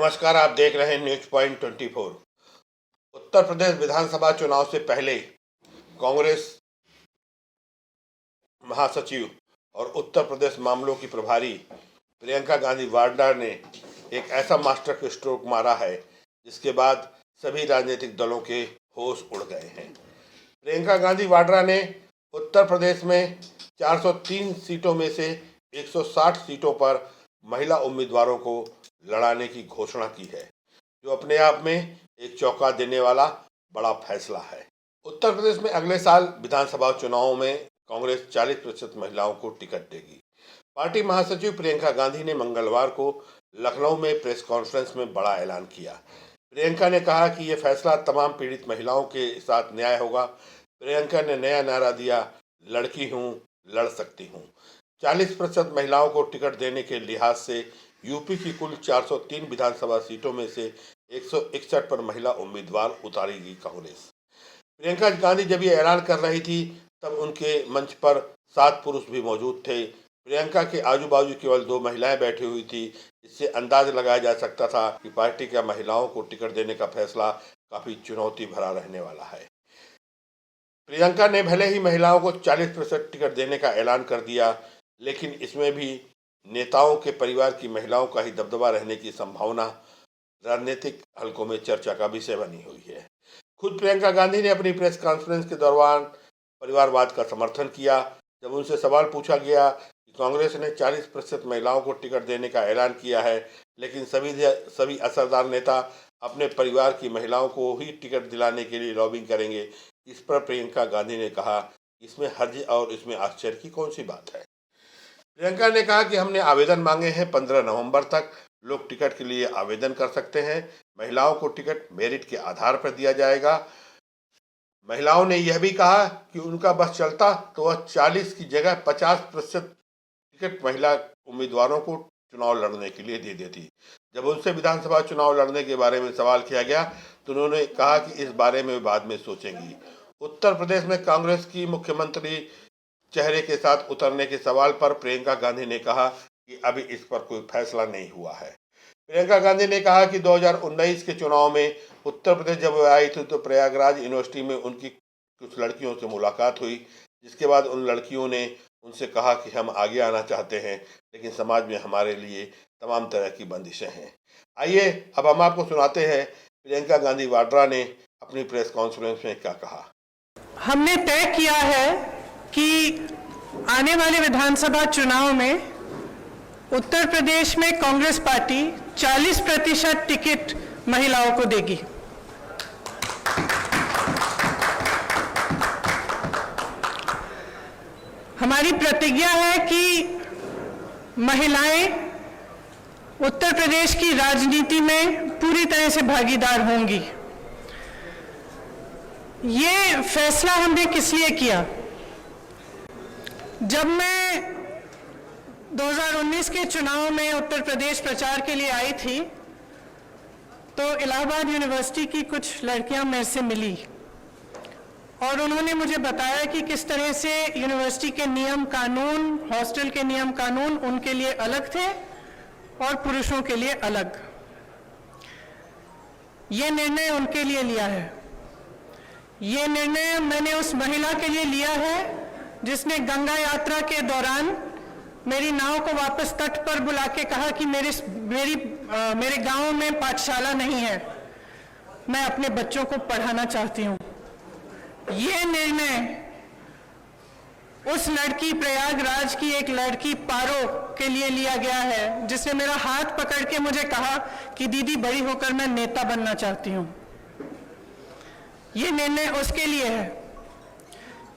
नमस्कार, आप देख रहे हैं न्यूज पॉइंट 24। उत्तर प्रदेश विधानसभा चुनाव से पहले कांग्रेस महासचिव और उत्तर प्रदेश मामलों की प्रभारी प्रियंका गांधी वाड्रा ने एक ऐसा मास्टर स्ट्रोक मारा है जिसके बाद सभी राजनीतिक दलों के होश उड़ गए हैं। प्रियंका गांधी वाड्रा ने उत्तर प्रदेश में 403 सीटों में से 160 सीटों पर महिला उम्मीदवारों को लड़ाने की घोषणा की है, जो अपने आप में एक चौंका देने वाला बड़ा फैसला है। उत्तर प्रदेश में अगले साल विधानसभा चुनावों में कांग्रेस 40% महिलाओं को टिकट देगी। पार्टी महासचिव प्रियंका गांधी ने मंगलवार को लखनऊ में प्रेस कॉन्फ्रेंस में बड़ा ऐलान किया। प्रियंका ने कहा कि यह फैसला तमाम पीड़ित महिलाओं के साथ न्याय होगा। प्रियंका ने नया नारा दिया, लड़की हूँ, लड़ सकती हूँ। 40% महिलाओं को टिकट देने के लिहाज से यूपी की कुल 403 विधानसभा सीटों में से 161 पर महिला उम्मीदवार उतारेगी कांग्रेस। प्रियंका गांधी जब ये ऐलान कर रही थी तब उनके मंच पर 7 पुरुष भी मौजूद थे। प्रियंका के आजू बाजू केवल 2 महिलाएं बैठी हुई थी। इससे अंदाज लगाया जा सकता था कि पार्टी का महिलाओं को टिकट देने का फैसला काफी चुनौती भरा रहने वाला है। प्रियंका ने भले ही महिलाओं को 40% टिकट देने का ऐलान कर दिया, लेकिन इसमें भी नेताओं के परिवार की महिलाओं का ही दबदबा रहने की संभावना राजनीतिक हलकों में चर्चा का विषय बनी हुई है। खुद प्रियंका गांधी ने अपनी प्रेस कॉन्फ्रेंस के दौरान परिवारवाद का समर्थन किया। जब उनसे सवाल पूछा गया कि कांग्रेस ने 40% महिलाओं को टिकट देने का ऐलान किया है, लेकिन सभी असरदार नेता अपने परिवार की महिलाओं को ही टिकट दिलाने के लिए लॉबिंग करेंगे, इस पर प्रियंका गांधी ने कहा, इसमें हर्ज और इसमें आश्चर्य की कौन सी बात है। प्रियंका ने कहा कि हमने आवेदन मांगे हैं। 15 नवंबर तक लोग टिकट के लिए आवेदन कर सकते हैं। महिलाओं को टिकट मेरिट के आधार पर दिया जाएगा। महिलाओं ने यह भी कहा कि उनका बस चलता तो वह 40 की जगह 50% टिकट महिला उम्मीदवारों को चुनाव लड़ने के लिए दे देती। जब उनसे विधानसभा चुनाव लड़ने के बारे में सवाल किया गया तो उन्होंने कहा कि इस बारे में बाद में सोचेंगी। उत्तर प्रदेश में कांग्रेस की मुख्यमंत्री चेहरे के साथ उतरने के सवाल पर प्रियंका गांधी ने कहा कि अभी इस पर कोई फैसला नहीं हुआ है। प्रियंका गांधी ने कहा कि 2019 के चुनाव में उत्तर प्रदेश जब वह आई थी तो प्रयागराज यूनिवर्सिटी में उनकी कुछ लड़कियों से मुलाकात हुई, जिसके बाद उन लड़कियों ने उनसे कहा कि हम आगे आना चाहते हैं, लेकिन समाज में हमारे लिए तमाम तरह की बंदिशें हैं। आइए अब हम आपको सुनाते हैं प्रियंका गांधी वाड्रा ने अपनी प्रेस कॉन्फ्रेंस में क्या कहा। हमने तय किया है कि आने वाले विधानसभा चुनाव में उत्तर प्रदेश में कांग्रेस पार्टी 40% टिकट महिलाओं को देगी। हमारी प्रतिज्ञा है कि महिलाएं उत्तर प्रदेश की राजनीति में पूरी तरह से भागीदार होंगी। ये फैसला हमने किस लिए किया? जब मैं 2019 के चुनाव में उत्तर प्रदेश प्रचार के लिए आई थी तो इलाहाबाद यूनिवर्सिटी की कुछ लड़कियां मेरे से मिली और उन्होंने मुझे बताया कि किस तरह से यूनिवर्सिटी के नियम कानून, हॉस्टल के नियम कानून उनके लिए अलग थे और पुरुषों के लिए अलग। ये निर्णय उनके लिए लिया है। ये निर्णय मैंने उस महिला के लिए लिया है जिसने गंगा यात्रा के दौरान मेरी नाव को वापस तट पर बुला के कहा कि मेरे गांव में पाठशाला नहीं है, मैं अपने बच्चों को पढ़ाना चाहती हूँ। ये निर्णय उस लड़की, प्रयागराज की एक लड़की पारो के लिए लिया गया है जिसने मेरा हाथ पकड़ के मुझे कहा कि दीदी बड़ी होकर मैं नेता बनना चाहती हूँ। ये निर्णय उसके लिए है।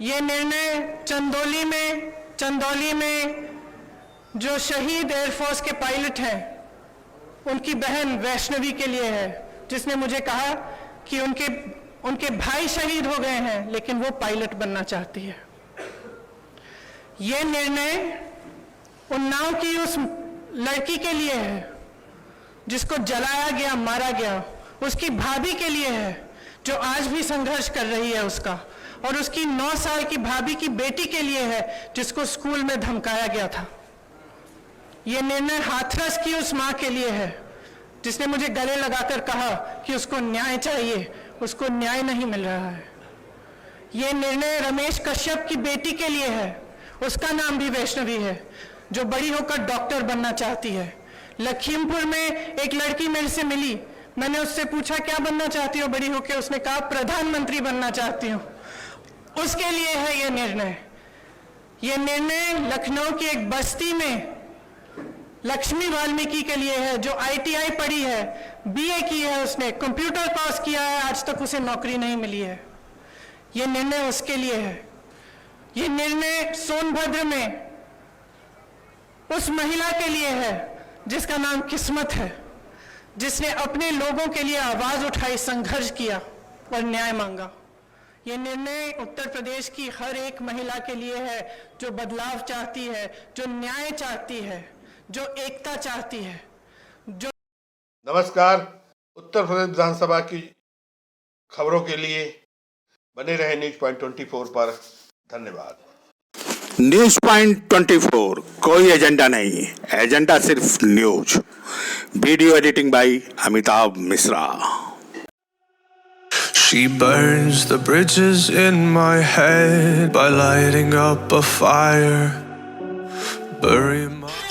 ये निर्णय चंदौली में जो शहीद एयरफोर्स के पायलट हैं उनकी बहन वैष्णवी के लिए है, जिसने मुझे कहा कि उनके भाई शहीद हो गए हैं लेकिन वो पायलट बनना चाहती है। ये निर्णय उन्नाव की उस लड़की के लिए है जिसको जलाया गया, मारा गया, उसकी भाभी के लिए है जो आज भी संघर्ष कर रही है उसका, और उसकी 9 साल की भाभी की बेटी के लिए है जिसको स्कूल में धमकाया गया था। ये निर्णय हाथरस की उस माँ के लिए है जिसने मुझे गले लगाकर कहा कि उसको न्याय चाहिए, उसको न्याय नहीं मिल रहा है। ये निर्णय रमेश कश्यप की बेटी के लिए है, उसका नाम भी वैष्णवी है, जो बड़ी होकर डॉक्टर बनना चाहती है। लखीमपुर में एक लड़की मेरे से मिली, मैंने उससे पूछा क्या बनना चाहती हो बड़ी होकर, उसने कहा प्रधानमंत्री बनना चाहती हूँ। उसके लिए है ये निर्णय। ये निर्णय लखनऊ की एक बस्ती में लक्ष्मी वाल्मीकि के लिए है, जो ITI पढ़ी है, BA की है, उसने कंप्यूटर कोर्स किया है, आज तक उसे नौकरी नहीं मिली है। ये निर्णय उसके लिए है। ये निर्णय सोनभद्र में उस महिला के लिए है जिसका नाम किस्मत है, जिसने अपने लोगों के लिए आवाज उठाई, संघर्ष किया और न्याय मांगा। ये निर्णय उत्तर प्रदेश की हर एक महिला के लिए है, जो बदलाव चाहती है, जो न्याय चाहती है, जो एकता चाहती है, जो। नमस्कार। उत्तर प्रदेश विधानसभा की खबरों के लिए बने रहे न्यूज पॉइंट 24 पर। धन्यवाद। न्यूज पॉइंट 24 कोई एजेंडा नहीं, एजेंडा सिर्फ news. Video editing bye Amitabh Mishra. She burns the bridges in my head by lighting up a fire. Bury my